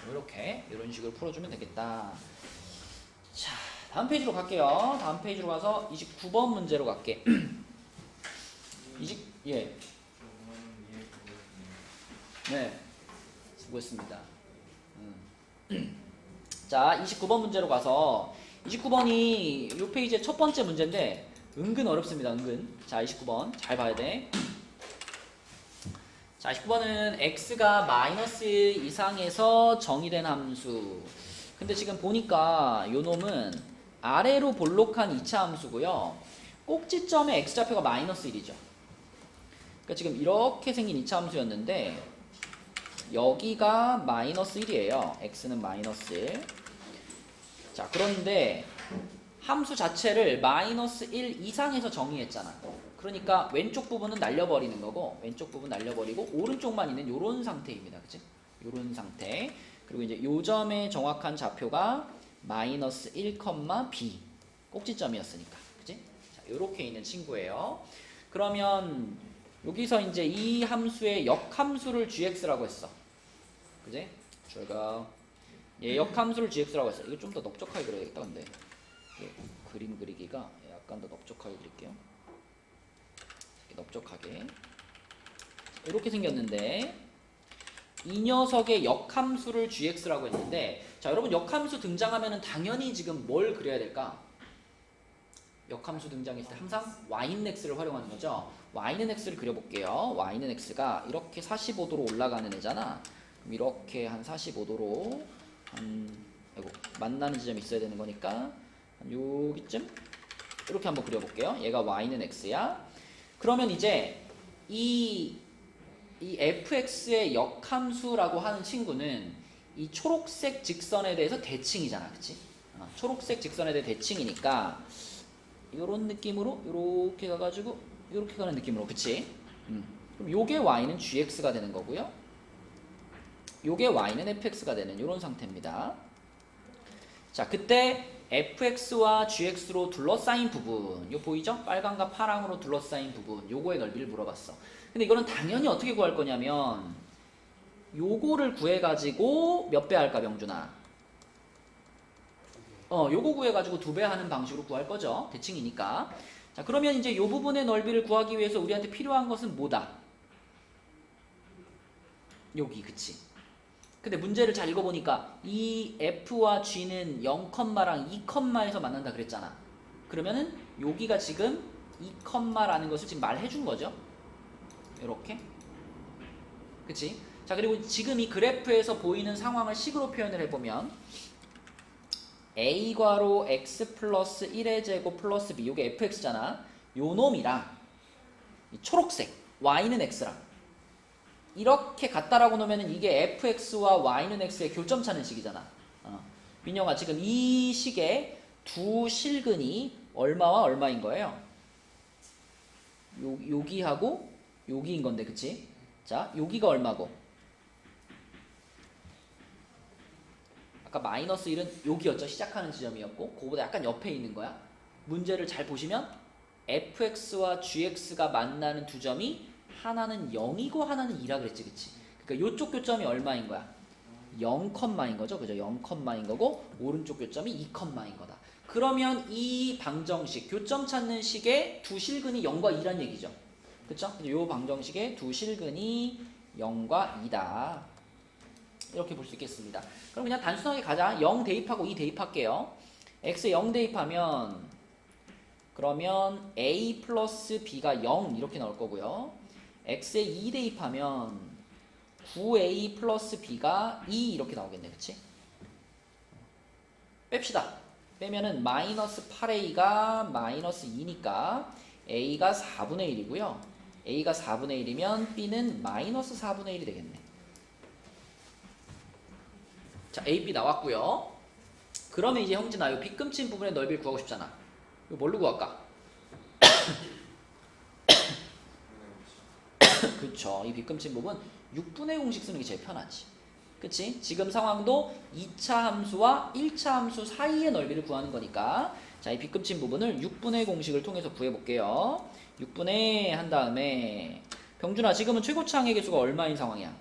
이렇게 이런 식으로 풀어주면 되겠다. 자 다음 페이지로 갈게요. 다음 페이지로 가서 29번 문제로 갈게. 예. 네. 수고했습니다. 자 29번 문제로 가서 29번이 이 페이지의 첫 번째 문제인데 은근 어렵습니다. 은근. 자 29번 잘 봐야 돼. 자 19번은 x가 마이너스 이상에서 정의된 함수. 근데 지금 보니까 요 놈은 아래로 볼록한 2차 함수고요. 꼭지점의 x좌표가 마이너스 1이죠. 그러니까 지금 이렇게 생긴 2차 함수였는데 여기가 마이너스 1이에요. x는 마이너스 1. 자 그런데 함수 자체를 마이너스 1 이상에서 정의했잖아. 그러니까 왼쪽 부분은 날려버리는 거고 왼쪽 부분 날려버리고 오른쪽만 있는 요런 상태입니다. 그치? 요런 상태. 그리고 이제 요 점의 정확한 좌표가 마이너스 1, b 꼭지점이었으니까. 그치? 자, 요렇게 있는 친구예요. 그러면 여기서 이제 이 함수의 역함수를 gx라고 했어. 그치? 제가 예, 역함수를 gx라고 했어. 이거 좀 더 넓적하게 그려야겠다. 근데 예, 그림 그리기가 약간 더 넓적하게 그릴게요. 넓적하게 이렇게 생겼는데 이 녀석의 역함수를 gx라고 했는데 자 여러분 역함수 등장하면은 당연히 지금 뭘 그려야 될까? 역함수 등장했을 때 항상 y는 x를 활용하는 거죠. y는 x를 그려볼게요. y는 x가 이렇게 45도로 올라가는 애잖아. 그럼 이렇게 한 45도로 아이고 만나는 지점이 있어야 되는 거니까 한 여기쯤 이렇게 한번 그려볼게요. 얘가 y는 x야. 그러면 이제 이 fx의 역함수라고 하는 친구는 이 초록색 직선에 대해서 대칭이잖아. 그치? 초록색 직선에 대해 대칭이니까 이런 느낌으로 이렇게 가가지고 이렇게 가는 느낌으로. 그치? 그럼 요게 y는 gx가 되는 거고요. 요게 y는 fx가 되는 이런 상태입니다. 자 그때 fx와 gx로 둘러싸인 부분 요 보이죠? 빨강과 파랑으로 둘러싸인 부분 요거의 넓이를 물어봤어. 근데 이거는 당연히 어떻게 구할 거냐면 요거를 구해가지고 몇 배 할까 명준아? 요거 구해가지고 2배 하는 방식으로 구할 거죠. 대칭이니까. 자 그러면 이제 요 부분의 넓이를 구하기 위해서 우리한테 필요한 것은 뭐다? 여기 그치? 근데 문제를 잘 읽어보니까 이 f와 g는 0,랑 2,에서 만난다 그랬잖아. 그러면은 여기가 지금 2,라는 것을 지금 말해준 거죠. 이렇게. 그치? 자 그리고 지금 이 그래프에서 보이는 상황을 식으로 표현을 해보면 a괄호 x 플러스 1의 제곱 플러스 b 요게 fx잖아. 요 놈이랑 이 초록색 y는 x랑 이렇게 같다라고 놓으면 이게 fx와 y는 x의 교점 찾는 식이잖아. 민영아 지금 이 식의 두 실근이 얼마와 얼마인 거예요? 여기하고 여기인 건데 그치? 자 여기가 얼마고? 아까 마이너스 1은 여기였죠. 시작하는 지점이었고 그거보다 약간 옆에 있는 거야. 문제를 잘 보시면 fx와 gx가 만나는 두 점이 하나는 0이고 하나는 2라 그랬지, 그치? 그러니까 요쪽 교점이 얼마인 거야? 0인 거죠, 그죠? 0인 거고 오른쪽 교점이 2인 거다. 그러면 이 방정식, 교점 찾는 식의 두 실근이 0과 2란 얘기죠. 그쵸? 요 방정식의 두 실근이 0과 2다. 이렇게 볼 수 있겠습니다. 그럼 그냥 단순하게 가자. 0 대입하고 2 대입할게요. x에 0 대입하면 그러면 a 플러스 b가 0 이렇게 나올 거고요. x에 2 대입하면 9a 플러스 b가 2 이렇게 나오겠네. 그치? 뺍시다. 빼면은 마이너스 8a가 마이너스 2니까 a가 4분의 1이고요. a가 4분의 1이면 b는 마이너스 4분의 1이 되겠네. 자, a, b 나왔고요. 그러면 이제 형진아, 이 빗금친 부분의 넓이를 구하고 싶잖아. 이거 뭘로 구할까? 그쵸. 이 빗금친 부분 6분의 공식 쓰는 게 제일 편하지. 그치? 지금 상황도 2차 함수와 1차 함수 사이의 넓이를 구하는 거니까 자, 이 빗금친 부분을 6분의 공식을 통해서 구해볼게요. 6분의 한 다음에 병준아, 지금은 최고치 항의 개수가 얼마인 상황이야?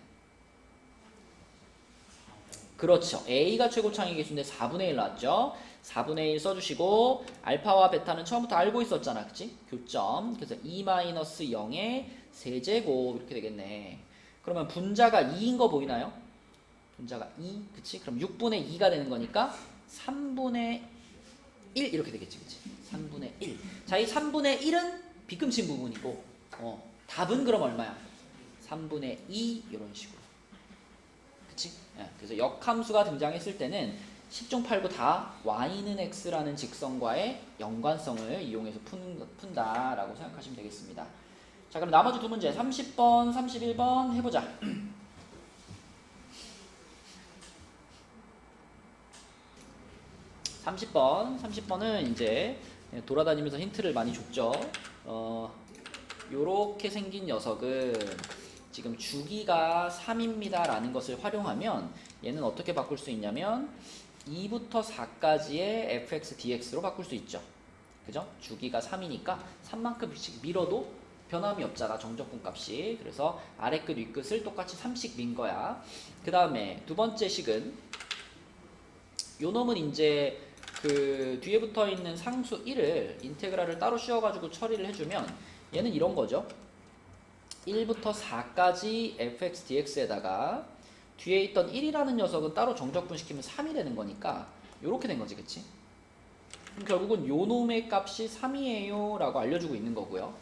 그렇죠. A가 최고치 항의 개수인데 4분의 1 나왔죠. 4분의 1 써주시고 알파와 베타는 처음부터 알고 있었잖아. 그치? 교점. 그래서 2-0의 세제곱 이렇게 되겠네. 그러면 분자가 2인 거 보이나요? 분자가 2. 그치? 그럼 6분의 2가 되는 거니까 3분의 1 이렇게 되겠지. 그치? 3분의 1. 자, 이 3분의 1은 빗금친 부분이고 답은 그럼 얼마야? 3분의 2 이런 식으로. 그치? 예, 그래서 역함수가 등장했을 때는 10중 8구 다 y는 x라는 직선과의 연관성을 이용해서 푼다라고 생각하시면 되겠습니다. 자, 그럼 나머지 두 문제 30번, 31번 해보자. 30번은 이제 돌아다니면서 힌트를 많이 줬죠. 요렇게 생긴 녀석은 지금 주기가 3입니다 라는 것을 활용하면 얘는 어떻게 바꿀 수 있냐면 2부터 4까지의 fx dx로 바꿀 수 있죠. 그죠? 주기가 3이니까 3만큼씩 밀어도 변함이 없잖아, 정적분 값이. 그래서 아래 끝 위 끝을 똑같이 3씩 민 거야. 그 다음에 두 번째 식은 요 놈은 이제 그 뒤에 붙어 있는 상수 1을 인테그랄을 따로 씌워가지고 처리를 해주면 얘는 이런 거죠. 1부터 4까지 fx dx에다가 뒤에 있던 1이라는 녀석은 따로 정적분시키면 3이 되는 거니까 요렇게 된 거지, 그치? 그럼 결국은 요 놈의 값이 3이에요 라고 알려주고 있는 거고요.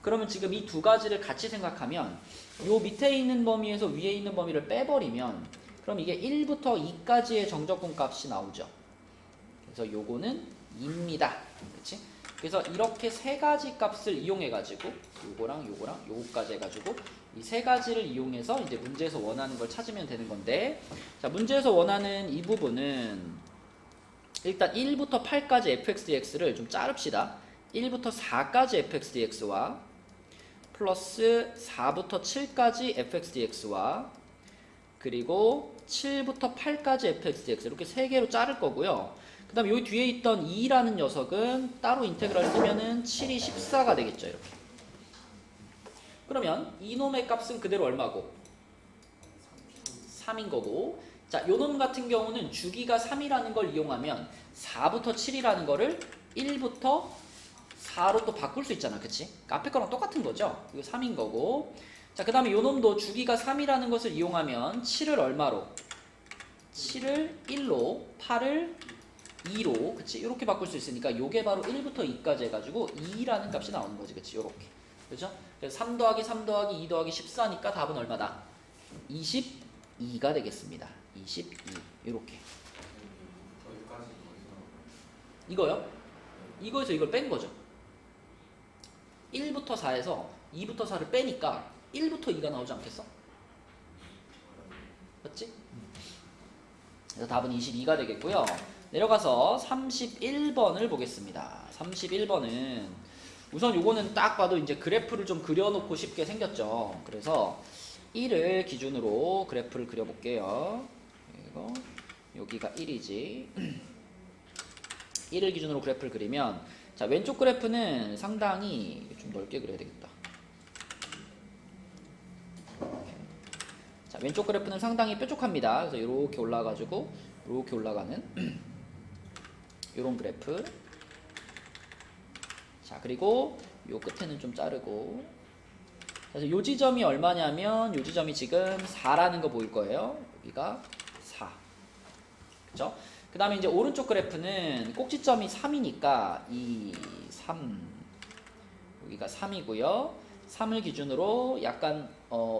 그러면 지금 이 두 가지를 같이 생각하면 요 밑에 있는 범위에서 위에 있는 범위를 빼버리면 그럼 이게 1부터 2까지의 정적분 값이 나오죠. 그래서 요거는 2입니다. 그치? 그래서 이렇게 세 가지 값을 이용해가지고 요거랑 요거까지 해가지고 이 세 가지를 이용해서 이제 문제에서 원하는 걸 찾으면 되는 건데, 자, 문제에서 원하는 이 부분은 일단 1부터 8까지 fx dx를 좀 자릅시다. 1부터 4까지 fx dx와 플러스 4부터 7까지 fx dx와 그리고 7부터 8까지 fx dx 이렇게 세 개로 자를 거고요. 그 다음에 여기 뒤에 있던 2라는 녀석은 따로 인테그랄 쓰면은 7이 14가 되겠죠. 이렇게. 그러면 이놈의 값은 그대로 얼마고? 3인 거고. 자, 요놈 같은 경우는 주기가 3이라는 걸 이용하면 4부터 7이라는 거를 1부터 4로 또 바꿀 수 있잖아. 그치? 앞에 거랑 똑같은 거죠. 이거 3인 거고. 자, 그 다음에 요놈도 주기가 3이라는 것을 이용하면 7을 얼마로? 7을 1로, 8을 2로, 그치? 이렇게 바꿀 수 있으니까 요게 바로 1부터 2까지 해가지고 2라는 값이 나오는 거지. 그치? 요렇게. 그죠? 그래서 3 더하기 3 더하기 2 더하기 14니까 답은 얼마다? 22가 되겠습니다. 22. 요렇게. 이거요? 이거에서 이걸 뺀 거죠. 1부터 4에서 2부터 4를 빼니까 1부터 2가 나오지 않겠어? 맞지? 그래서 답은 22가 되겠고요. 내려가서 31번을 보겠습니다. 31번은 우선 요거는 딱 봐도 이제 그래프를 좀 그려놓고 쉽게 생겼죠. 그래서 1을 기준으로 그래프를 그려볼게요. 이거 여기가 1이지. 1을 기준으로 그래프를 그리면 자, 왼쪽 그래프는 상당히 좀 넓게 그려야 되겠다. 자, 왼쪽 그래프는 상당히 뾰족합니다. 그래서 이렇게 올라가지고 이렇게 올라가는 이런 그래프. 자, 그리고 요 끝에는 좀 자르고. 그래서 요 지점이 얼마냐면 요 지점이 지금 4라는 거 보일 거예요. 여기가 4. 그죠? 그 다음에 이제 오른쪽 그래프는 꼭지점이 3이니까 2, 3. 여기가 3이고요. 3을 기준으로 약간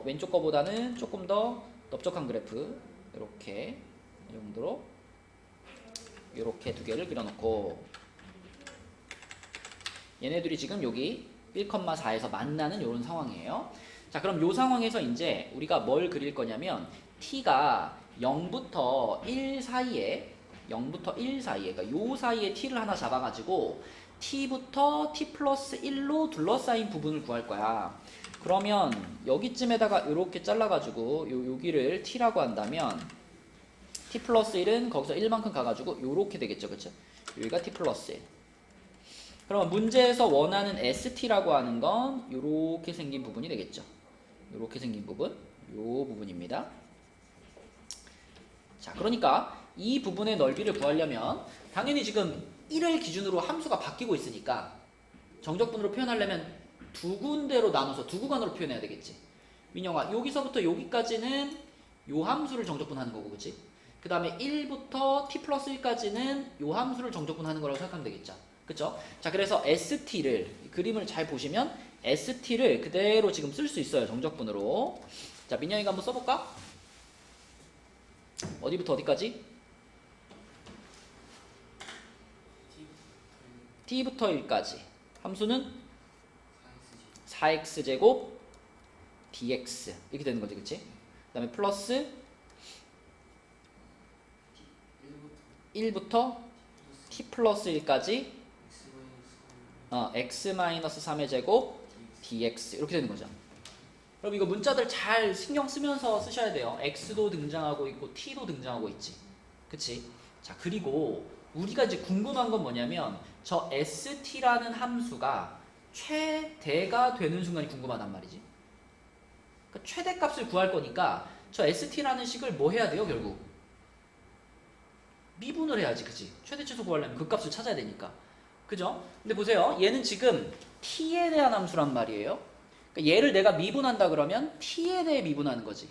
왼쪽 거보다는 조금 더 넓적한 그래프. 이렇게 이 정도로 이렇게 두 개를 그려놓고 얘네들이 지금 여기 1,4에서 만나는 이런 상황이에요. 자, 그럼 이 상황에서 이제 우리가 뭘 그릴 거냐면 t가 0부터 1 사이에 그러니까 요 사이에 t를 하나 잡아가지고 t부터 t 플러스 1로 둘러싸인 부분을 구할 거야. 그러면 여기쯤에다가 이렇게 잘라가지고 여기를 t라고 한다면 t 플러스 1은 거기서 1만큼 가가지고 요렇게 되겠죠, 그쵸? 여기가 t 플러스 1. 그럼 문제에서 원하는 ST라고 하는 건 요렇게 생긴 부분이 되겠죠. 요렇게 생긴 부분, 요 부분입니다. 자, 그러니까 이 부분의 넓이를 구하려면 당연히 지금 1을 기준으로 함수가 바뀌고 있으니까 정적분으로 표현하려면 두 군데로 나눠서 두 구간으로 표현해야 되겠지. 민영아, 여기서부터 여기까지는 요 함수를 정적분하는 거고, 그치? 그 다음에 1부터 t 플러스 1까지는 요 함수를 정적분하는 거라고 생각하면 되겠죠. 그쵸? 자, 그래서 ST를, 그림을 잘 보시면 ST를 그대로 지금 쓸 수 있어요, 정적분으로. 자, 민영이가 한번 써볼까? 어디부터 어디까지? t부터 1까지. 함수는 4x제곱 dx 이렇게 되는 거지, 그치? 그 다음에 플러스 1부터 t 플러스 1까지 x-3의 제곱 dx 이렇게 되는 거죠. 그럼 이거 문자들 잘 신경 쓰면서 쓰셔야 돼요. x도 등장하고 있고 t도 등장하고 있지, 그치? 자, 그리고 우리가 이제 궁금한 건 뭐냐면 저 st라는 함수가 최대가 되는 순간이 궁금하단 말이지. 그러니까 최대값을 구할 거니까 저 st라는 식을 뭐 해야 돼요, 결국? 미분을 해야지, 그치? 최대치수 구하려면 그 값을 찾아야 되니까. 그죠? 근데 보세요. 얘는 지금 t에 대한 함수란 말이에요. 그러니까 얘를 내가 미분한다 그러면 t에 대해 미분하는 거지.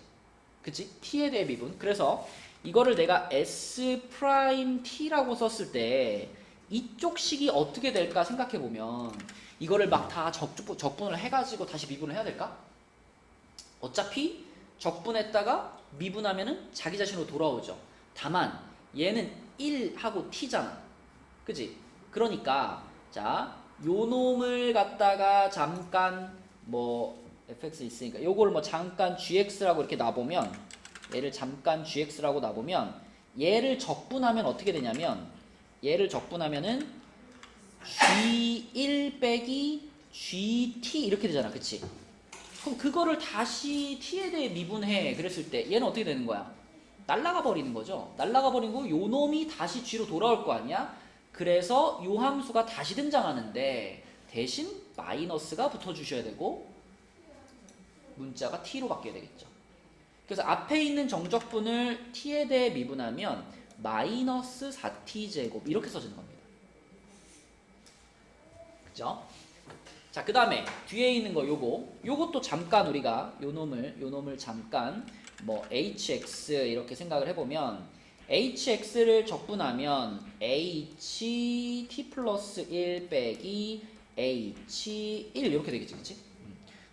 그치? t에 대해 미분. 그래서 이거를 내가 s'T라고 썼을 때 이쪽 식이 어떻게 될까 생각해보면 이거를 막 다 적분을 해가지고 다시 미분을 해야 될까? 어차피 적분했다가 미분하면은 자기 자신으로 돌아오죠. 다만 얘는 1하고 t잖아. 그치? 그러니까 자, 요 놈을 갖다가 잠깐 뭐 fx 있으니까 요걸 뭐 잠깐 gx라고 이렇게 놔보면 얘를 잠깐 gx라고 놔보면 얘를 적분하면 어떻게 되냐면 얘를 적분하면은 g1 빼기 gt 이렇게 되잖아, 그치? 그럼 그거를 다시 t에 대해 미분해 그랬을 때 얘는 어떻게 되는 거야? 날라가 버리는 거죠. 날라가 버리고 요 놈이 다시 g로 돌아올 거 아니야? 그래서 요 함수가 다시 등장하는데 대신 마이너스가 붙어주셔야 되고 문자가 t로 바뀌어야 되겠죠. 그래서 앞에 있는 정적분을 t에 대해 미분하면 마이너스 4t제곱 이렇게 써지는 겁니다. 그죠? 자, 그 다음에 뒤에 있는 거 요것도 잠깐 우리가 요 놈을 잠깐 뭐 hx 이렇게 생각을 해보면 hx를 적분하면 h t 플러스 1 빼기 h 1 이렇게 되겠지, 그치?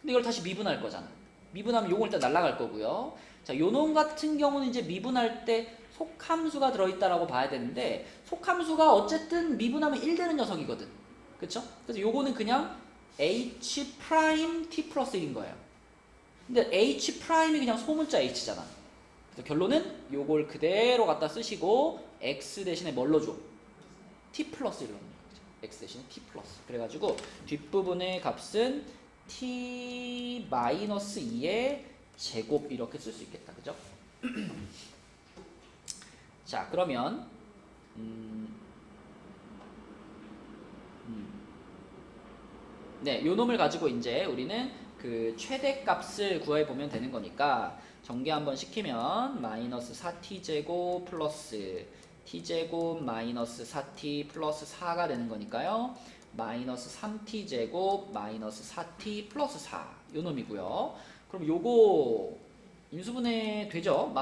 근데 이걸 다시 미분할 거잖아. 미분하면 요걸 일단 날라갈 거고요. 자, 요놈 같은 경우는 이제 미분할 때 속함수가 들어있다라고 봐야 되는데 속함수가 어쨌든 미분하면 1 되는 녀석이거든. 그쵸? 그래서 요거는 그냥 h 프라임 t 플러스 1인 거예요. 근데 h 프라임이 그냥 소문자 h잖아. 그래서 결론은 요걸 그대로 갖다 쓰시고 x 대신에 뭘 넣어줘? t 플러스 1을 넣는 거죠. x 대신에 t 플러스. 그래가지고 뒷부분의 값은 t 마이너스 2의 제곱 이렇게 쓸 수 있겠다. 그죠? 자, 그러면 네, 요 놈을 가지고 이제 우리는 그 최대값을 구해 보면 되는 거니까 전개 한번 시키면 마이너스 4t제곱 플러스 t제곱 마이너스 4t 플러스 4가 되는 거니까요. 마이너스 3t제곱 마이너스 4t 플러스 4 요 놈이고요. 그럼 요거 인수분해 되죠?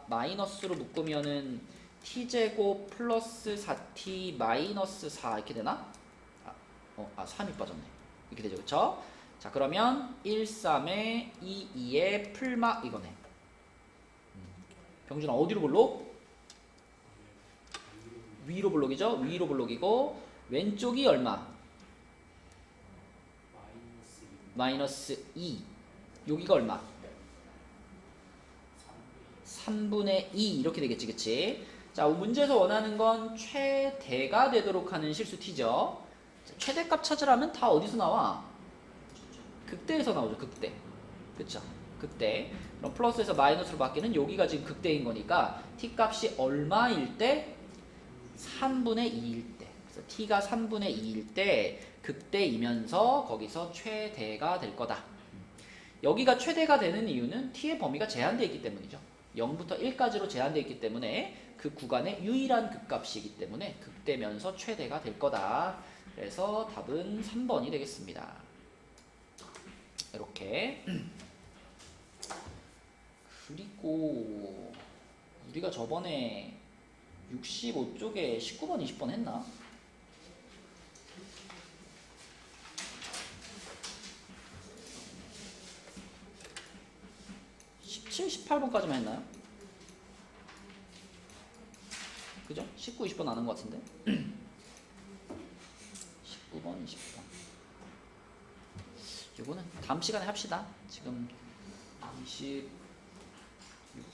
마이너스로 묶으면은 t제곱 플러스 4t 마이너스 4 이렇게 되나? 3이 빠졌네. 이렇게 되죠. 그쵸? 자, 그러면 1, 3에 2, 2에 풀마 이거네. 병준아 어디로 볼록? 위로 볼록이죠? 위로 볼록이고 왼쪽이 얼마? 마이너스 2. 여기가 얼마? 3분의 2 이렇게 되겠지, 그치? 자, 문제에서 원하는 건 최대가 되도록 하는 실수 t죠. 자, 최대값 찾으라면 다 어디서 나와? 극대에서 나오죠, 극대. 그쵸? 극대. 그럼 플러스에서 마이너스로 바뀌는 여기가 지금 극대인 거니까 t 값이 얼마일 때? 3분의 2일 때. 그래서 t가 3분의 2일 때 극대이면서 거기서 최대가 될 거다. 여기가 최대가 되는 이유는 t의 범위가 제한되어 있기 때문이죠. 0부터 1까지로 제한되어 있기 때문에 그 구간의 유일한 극값이기 때문에 극대면서 최대가 될 거다. 그래서 답은 3번이 되겠습니다. 이렇게. 그리고 우리가 저번에 65쪽에 19번, 20번 했나? 17, 18번까지만 했나요? 그죠? 19, 20번 안 한 것 같은데? 19번, 20번. 이거는 다음 시간에 합시다. 지금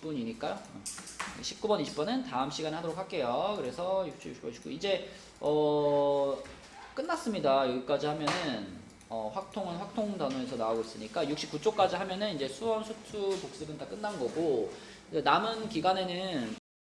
26분이니까요. 19번, 20번은 다음 시간에 하도록 할게요. 그래서 67, 68, 69. 이제 끝났습니다. 여기까지 하면은 확통은 확통 단어에서 나오고 있으니까 69쪽까지 하면은 이제 수원, 수투 복습은 다 끝난 거고 이제 남은 기간에는